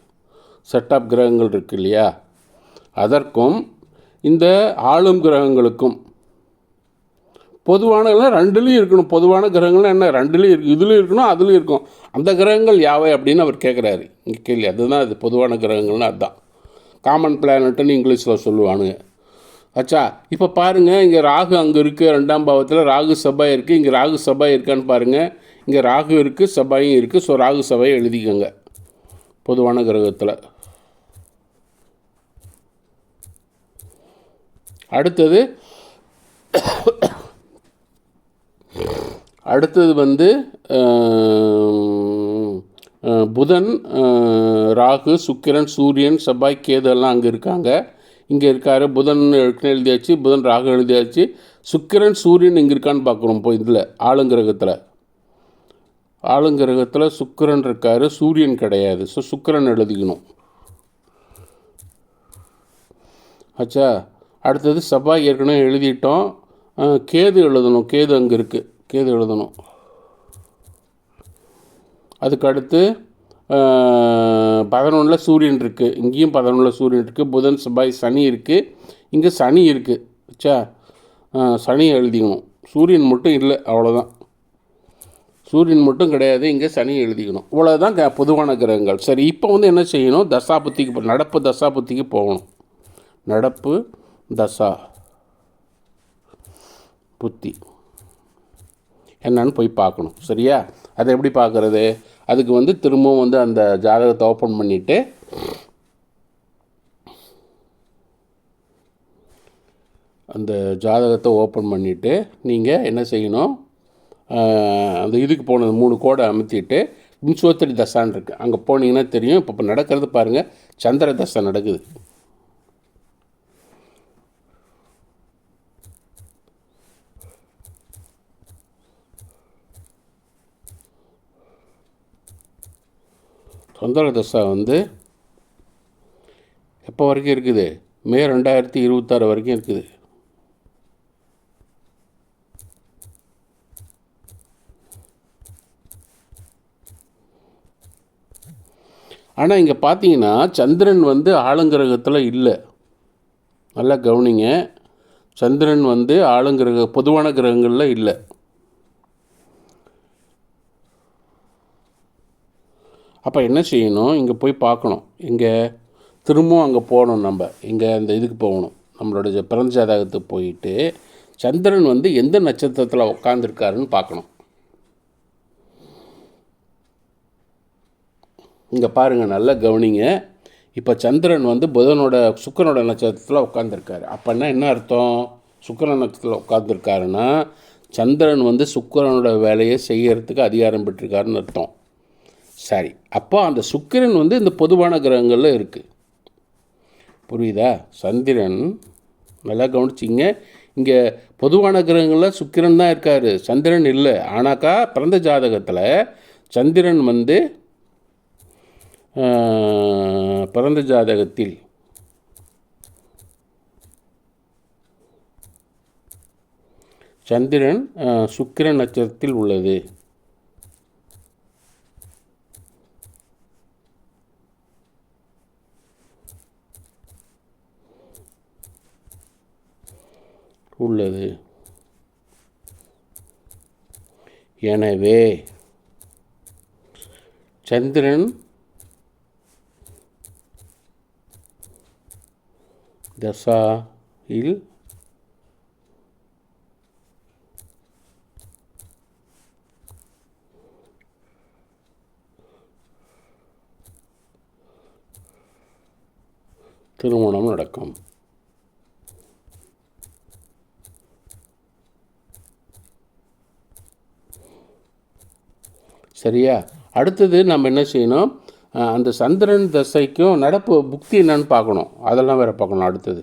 செட் ஆஃப் கிரகங்கள் இருக்குது இல்லையா? அதற்கும் இந்த ஆளும் கிரகங்களுக்கும் பொதுவான ரெண்டுலேயும் இருக்கணும். பொதுவான கிரகங்கள்லாம் என்ன, ரெண்டுலேயும் இருக்குது. இதுலேயும் இருக்கணும், அதுலேயும் இருக்கும். அந்த கிரகங்கள் யாவை அப்படின்னு அவர் கேட்குறாரு இங்கே கேள்வி. அதுதான் அது பொதுவான கிரகங்கள்னு. அதுதான் காமன் பிளானட்டுன்னு இங்கிலீஷில் சொல்லுவானுங்க. ஆச்சா, இப்போ பாருங்கள், இங்கே ராகு அங்கே இருக்குது, 2ஆம் பாவத்தில் ராகு செவ்வாய் இருக்குது. இங்கே ராகு செவ்வாய் இருக்கான்னு பாருங்கள். இங்கே ராகு இருக்குது, செவ்வாயும் இருக்குது. ஸோ ராகு செவ்வாயை எழுதிக்கோங்க பொதுவான கிரகத்தில். அடுத்தது புதன், ராகு, சுக்கிரன், சூரியன், செவ்வாய், கேது எல்லாம் அங்கே இருக்காங்க. இங்கே இருக்கார். புதன் எழுதியாச்சு, புதன் ராகு எழுதியாச்சு. சுக்கிரன் சூரியன் இங்கே இருக்கான்னு பார்க்குறோம். இப்போ இதில் ஆளுங்கிரகத்தில் சுக்கிரன் இருக்கார், சூரியன் கிடையாது. ஸோ சுக்கிரன் எழுதிக்கணும். ஆச்சா, அடுத்தது செவ்வாய் ஏற்கனவே எழுதிட்டோம். கேது எழுதணும். கேது அங்கே இருக்குது, கேது எழுதணும். அதுக்கு அடுத்து 11 சூரியன் இருக்குது. இங்கேயும் 11 சூரியன் இருக்குது. புதன், செவ்வாய், சனி இருக்குது. இங்கே சனி இருக்குது. ஆச்சா, சனி எழுதிக்கணும். சூரியன் மட்டும் இல்லை, அவ்வளோதான். சூரியன் மட்டும் கிடையாது, இங்கே சனி எழுதிக்கணும். இவ்வளோதான் பொதுவான கிரகங்கள். சரி, இப்போ என்ன செய்யணும், தசாபுத்திக்கு, நடப்பு தசாபுத்திக்கு போகணும். நடப்பு தசா புத்தி என்னன்னு போய் பார்க்கணும். சரியா? அதை எப்படி பார்க்குறது? அதுக்கு திரும்பவும் அந்த ஜாதகத்தை ஓப்பன் பண்ணிவிட்டு நீங்கள் என்ன செய்யணும், அந்த இதுக்கு போனது 3 கோடை அமுத்திட்டு விம்சோத்தரி தசான்னு இருக்குது. அங்கே போனீங்கன்னா தெரியும். இப்போ நடக்கிறது பாருங்கள், சந்திர தசை நடக்குது. சந்திர தசை எப்போ வரைக்கும் இருக்குது? மே 2026 வரைக்கும் இருக்குது. ஆனால் இங்கே பார்த்தீங்கன்னா சந்திரன் ஆளுங்கிரகத்தில் இல்லை. நல்லா கவனிங்க, சந்திரன் ஆளுங்கிரக பொதுவான கிரகங்களில் இல்லை. அப்போ என்ன செய்யணும், இங்கே போய் பார்க்கணும். இங்கே திரும்பவும் அங்கே போகணும். நம்ம இங்கே அந்த இதுக்கு போகணும், நம்மளோட பிறந்த ஜாதகத்துக்கு போயிட்டு சந்திரன் எந்த நட்சத்திரத்தில் உட்காந்துருக்காருன்னு பார்க்கணும். இங்கே பாருங்கள், நல்லா கவனிங்க. இப்போ சந்திரன் புதனோட சுக்கிரனோட நட்சத்திரத்தில் உட்காந்துருக்காரு. அப்போன்னா என்ன அர்த்தம்? சுக்கிரன் நட்சத்திரத்தில் உட்காந்துருக்காருன்னா சந்திரன் சுக்கிரனோட வேலையை செய்கிறதுக்கு அதிகாரம் பெற்றிருக்காருன்னு அர்த்தம். சரி, அப்போ அந்த சுக்கிரன் இந்த பொதுவான கிரகங்களில் இருக்குது. புரியுதா? சந்திரன் நல்லா கவனிச்சிங்க. இங்கே பொதுவான கிரகங்களில் சுக்கிரன் தான் இருக்கார், சந்திரன் இல்லை. ஆனாக்கா பிறந்த ஜாதகத்தில் சந்திரன் பிறந்த ஜாதகத்தில் சந்திரன் சுக்கிரன் நட்சத்திரத்தில் உள்ளது. எனவே சந்திரன் தசாயில் திருமணம் நடக்கும். சரியா? அடுத்தது நம்ம என்ன செய்யணும், அந்த சந்திரன் தசைக்கும் நடப்பு புக்தி என்னன்னு பார்க்கணும். அதெல்லாம் வேறு பார்க்கணும். அடுத்தது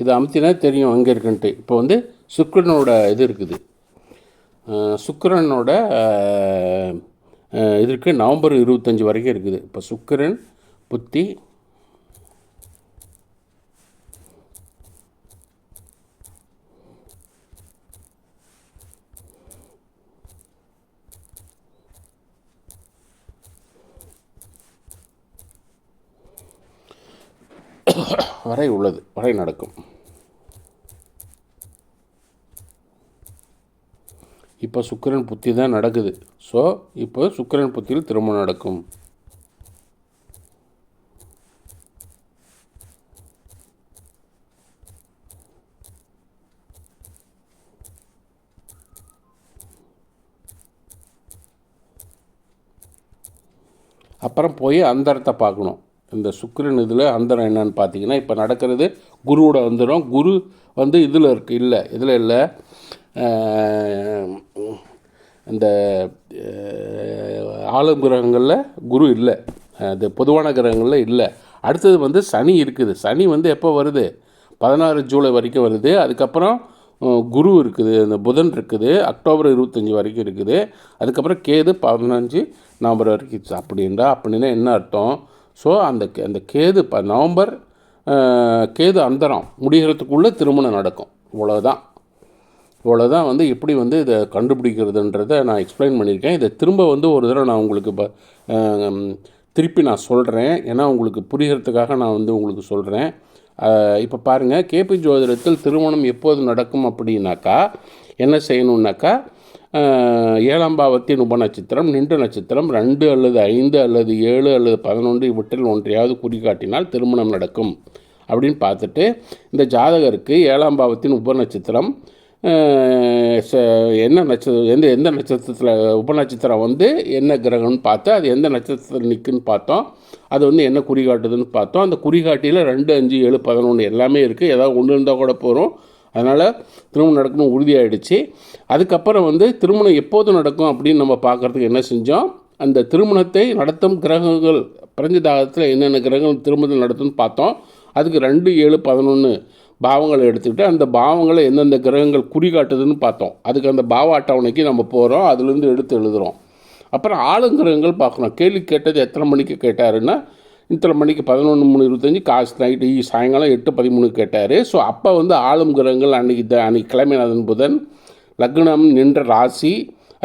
இது அமுத்தினா தெரியும் அங்கே இருக்குன்ட்டு. இப்போ வந்து சுக்கிரனோட இது இருக்குது, சுக்கிரனோட இது இருக்குது, நவம்பர் 25 வரைக்கும் இருக்குது. இப்போ சுக்கிரன் புத்தி வரை நடக்கும். இப்போ சுக்கிரன் புத்தி தான் நடக்குது. ஸோ இப்போ சுக்கிரன் புத்தியில் திருமணம் நடக்கும். அப்புறம் போய் அந்தரத்தை பார்க்கணும். இந்த சுக்கிரன் இதில் அந்தரம் என்னன்னு பார்த்தீங்கன்னா, இப்போ நடக்கிறது குருவோட அந்தரம். குரு வந்து இதில் இருக்குது, இதில் இல்லை, இந்த ஆளும் கிரகங்களில் குரு இல்லை, அது பொதுவான கிரகங்களில் இல்லை. அடுத்தது வந்து சனி இருக்குது. சனி வந்து எப்போ வருது, 16 ஜூலை வரைக்கும் வருது. அதுக்கப்புறம் குரு இருக்குது, அந்த புதன் இருக்குது, அக்டோபர் 25 வரைக்கும் இருக்குது. அதுக்கப்புறம் கேது 15 நவம்பர் வரைக்கும். அப்படின்னா என்ன அர்த்தம்? ஸோ அந்த கேது நவம்பர் கேது அந்தரம் முடிகிறதுக்குள்ளே திருமணம் நடக்கும். இவ்வளோதான் வந்து எப்படி வந்து இதை கண்டுபிடிக்கிறதுன்றதை நான் எக்ஸ்பிளைன் பண்ணியிருக்கேன். இதை திரும்ப வந்து ஒரு தடவை நான் உங்களுக்கு திருப்பி நான் சொல்கிறேன், ஏன்னா உங்களுக்கு புரிகிறதுக்காக நான் வந்து உங்களுக்கு சொல்கிறேன். இப்போ பாருங்கள், கேபி ஜோதிடத்தில் திருமணம் எப்போது நடக்கும் அப்படின்னாக்கா என்ன செய்யணுன்னாக்கா, 7ஆம் பாவத்தின் உபநட்சத்திரம் நின்ற நட்சத்திரம் 2 அல்லது 5 அல்லது 7 அல்லது 11 இவற்றில் ஒன்றையாவது குறிகாட்டினால் திருமணம் நடக்கும் அப்படின்னு பார்த்துட்டு, இந்த ஜாதகருக்கு 7ஆம் பாவத்தின் உபநட்சத்திரம் என்ன நட்சத்திரம், எந்த நட்சத்திரத்தில் உபநட்சத்திரம் வந்து என்ன கிரகம்னு பார்த்தா அது எந்த நட்சத்திரத்தில் நிற்குன்னு பார்த்தோம். அது வந்து என்ன குறிகாட்டுதுன்னு பார்த்தோம். அந்த குறிகாட்டியில் 2, 5, 7, 11 எல்லாமே இருக்குது. ஏதாவது ஒன்று இருந்தால் கூட போகிறோம். அதனால் திருமணம் நடக்கணும் உறுதியாகிடுச்சு. அதுக்கப்புறம் வந்து திருமணம் எப்போது நடக்கும் அப்படின்னு நம்ம பார்க்குறதுக்கு என்ன செஞ்சோம், அந்த திருமணத்தை நடத்தும் கிரகங்கள் பிரஞ்சதாகத்தில் என்னென்ன கிரகங்கள் திருமணம் நடத்தும்னு பார்த்தோம். அதுக்கு 2, 7, 11 பாவங்களை எடுத்துக்கிட்டு அந்த பாவங்களை எந்தெந்த கிரகங்கள் குறிகாட்டுதுன்னு பார்த்தோம். அதுக்கு அந்த பாவ அட்டவணைக்கு நம்ம போகிறோம், அதுலேருந்து எடுத்து எழுதுகிறோம். அப்புறம் ஆளுங்கிரகங்கள் பார்க்குறோம். கேள்வி கேட்டது எத்தனை மணிக்கு கேட்டாருன்னா, இத்தனை மணிக்கு 11:25 காசு நைட்டு சாயங்காலம் 8:13 கேட்டார். ஸோ அப்போ வந்து ஆளும் கிரகங்கள் அன்றைக்கி கிழமைநாதன் புதன், லக்னம் நின்ற ராசி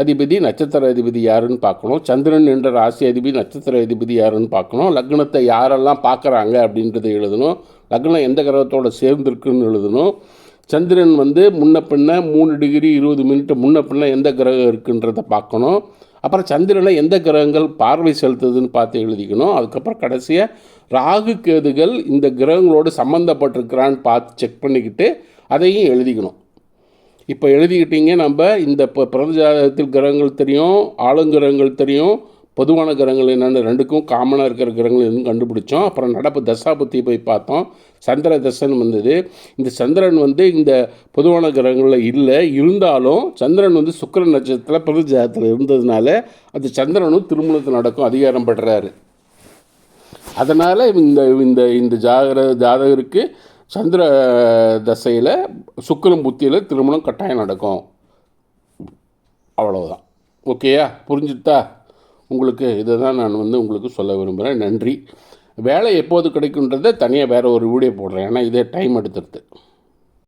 அதிபதி நட்சத்திர அதிபதி யாருன்னு பார்க்கணும். சந்திரன் நின்ற ராசி அதிபதி நட்சத்திர அதிபதி யாருன்னு பார்க்கணும். லக்னத்தை யாரெல்லாம் பார்க்குறாங்க அப்படின்றத எழுதணும். லக்னம் எந்த கிரகத்தோடு சேர்ந்துருக்குன்னு எழுதணும். சந்திரன் வந்து முன்ன பின்ன 3 டிகிரி 20 மினிட் முன்ன பின்ன எந்த கிரகம் இருக்குன்றதை பார்க்கணும். அப்புறம் சந்திரனை எந்த கிரகங்கள் பார்வை செலுத்துதுன்னு பார்த்து எழுதிக்கணும். அதுக்கப்புறம் கடைசியாக ராகு கேதுகள் இந்த கிரகங்களோடு சம்மந்தப்பட்டிருக்கிறான்னு பார்த்து செக் பண்ணிக்கிட்டு அதையும் எழுதிக்கணும். இப்போ எழுதிக்கிட்டீங்க. நம்ம இந்த இப்போ பிறந்த ஜாதகத்தில் கிரகங்கள் தெரியும், ஆளுங்கிரகங்கள் தெரியும், பொதுவான கிரகங்கள் என்னென்னு ரெண்டுக்கும் காமனாக இருக்கிற கிரகங்கள் எதுவும் கண்டுபிடிச்சோம். அப்புறம் நடப்பு தசாபுத்தி போய் பார்த்தோம். சந்திர தசன் வந்தது. இந்த சந்திரன் வந்து இந்த பொதுவான கிரகங்களில் இல்லை, இருந்தாலும் சந்திரன் வந்து சுக்கிரன் நட்சத்திரத்தில் பிறந்த ஜாதகத்தில் இருந்ததுனால அந்த சந்திரனும் திருமணத்தில் நடக்கும் அதிகாரம் படுறாரு. அதனால் இந்த இந்த இந்த ஜாதகருக்கு சந்திர தசையில் சுக்கிரன் புத்தியில் திருமணம் கட்டாயம் நடக்கும். அவ்வளவுதான். ஓகேயா? புரிஞ்சுட்டா உங்களுக்கு? இதை தான் நான் உங்களுக்கு சொல்ல விரும்புகிறேன். நன்றி. வேலை எப்போது கிடைக்குன்றதை தனியாக வேறு ஒரு வீடியோ போடுறேன், ஏன்னா இதே டைம் எடுத்துருது.